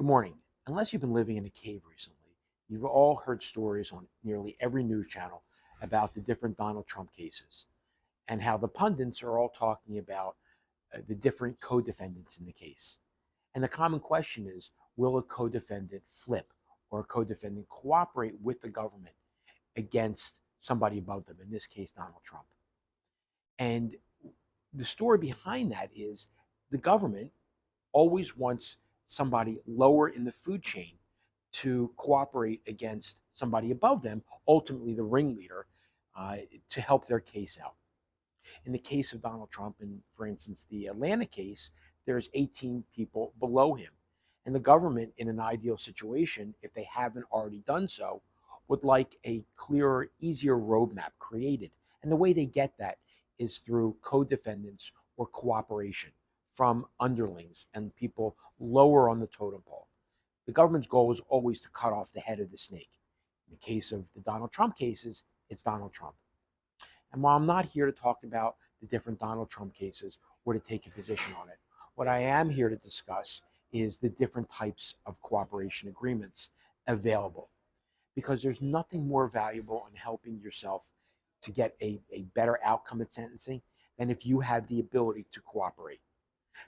Good morning. Unless you've been living in a cave recently, you've all heard stories on nearly every news channel about the different Donald Trump cases and how the pundits are all talking about the different co-defendants in the case. And the common question is, will a co-defendant flip or a co-defendant cooperate with the government against somebody above them, in this case, Donald Trump? And the story behind that is the government always wants somebody lower in the food chain to cooperate against somebody above them, ultimately the ringleader, uh, to help their case out. In the case of Donald Trump, and for instance, the Atlanta case, there's 18 people below him. And the government, in an ideal situation, if they haven't already done so, would like a clearer, easier roadmap created. And the way they get that is through co defendants or cooperation from underlings and people lower on the totem pole. The government's goal is always to cut off the head of the snake. In the case of the Donald Trump cases, it's Donald Trump. And while I'm not here to talk about the different Donald Trump cases or to take a position on it, what I am here to discuss is the different types of cooperation agreements available. Because there's nothing more valuable in helping yourself to get a better outcome at sentencing than if you have the ability to cooperate.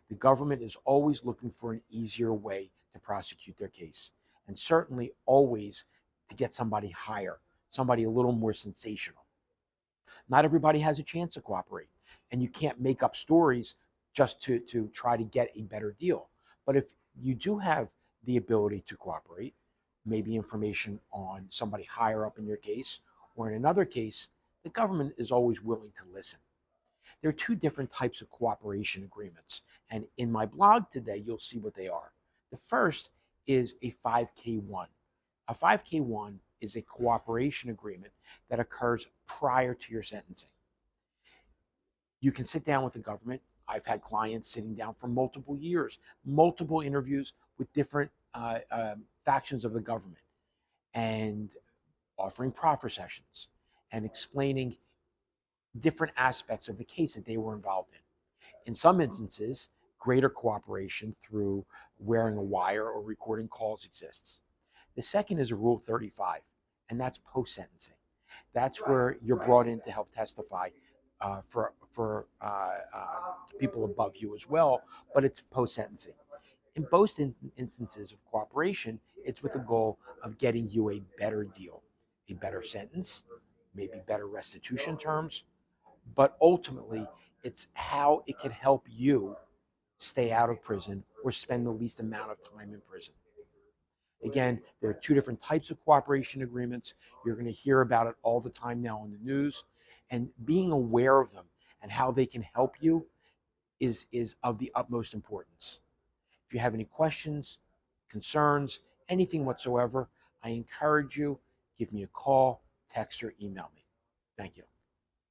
The government is always looking for an easier way to prosecute their case, and certainly always to get somebody higher, somebody a little more sensational. Not everybody has a chance to cooperate, and you can't make up stories just to try to get a better deal. But if you do have the ability to cooperate, maybe information on somebody higher up in your case, or in another case, the government is always willing to listen. There are two different types of cooperation agreements, and in my blog today, you'll see what they are. The first is a 5K1. A 5K1 is a cooperation agreement that occurs prior to your sentencing. You can sit down with the government. I've had clients sitting down for multiple years, multiple interviews with different factions of the government, and offering proffer sessions and explaining different aspects of the case that they were involved in. In some instances, greater cooperation through wearing a wire or recording calls exists. The second is a Rule 35, and that's post sentencing. That's where you're brought in to help testify for people above you as well, but it's post sentencing. In both instances of cooperation, it's with the goal of getting you a better deal, a better sentence, maybe better restitution terms, but ultimately, it's how it can help you stay out of prison or spend the least amount of time in prison. Again, there are two different types of cooperation agreements. You're going to hear about it all the time now on the news. And being aware of them and how they can help you is of the utmost importance. If you have any questions, concerns, anything whatsoever, I encourage you, give me a call, text, or email me. Thank you.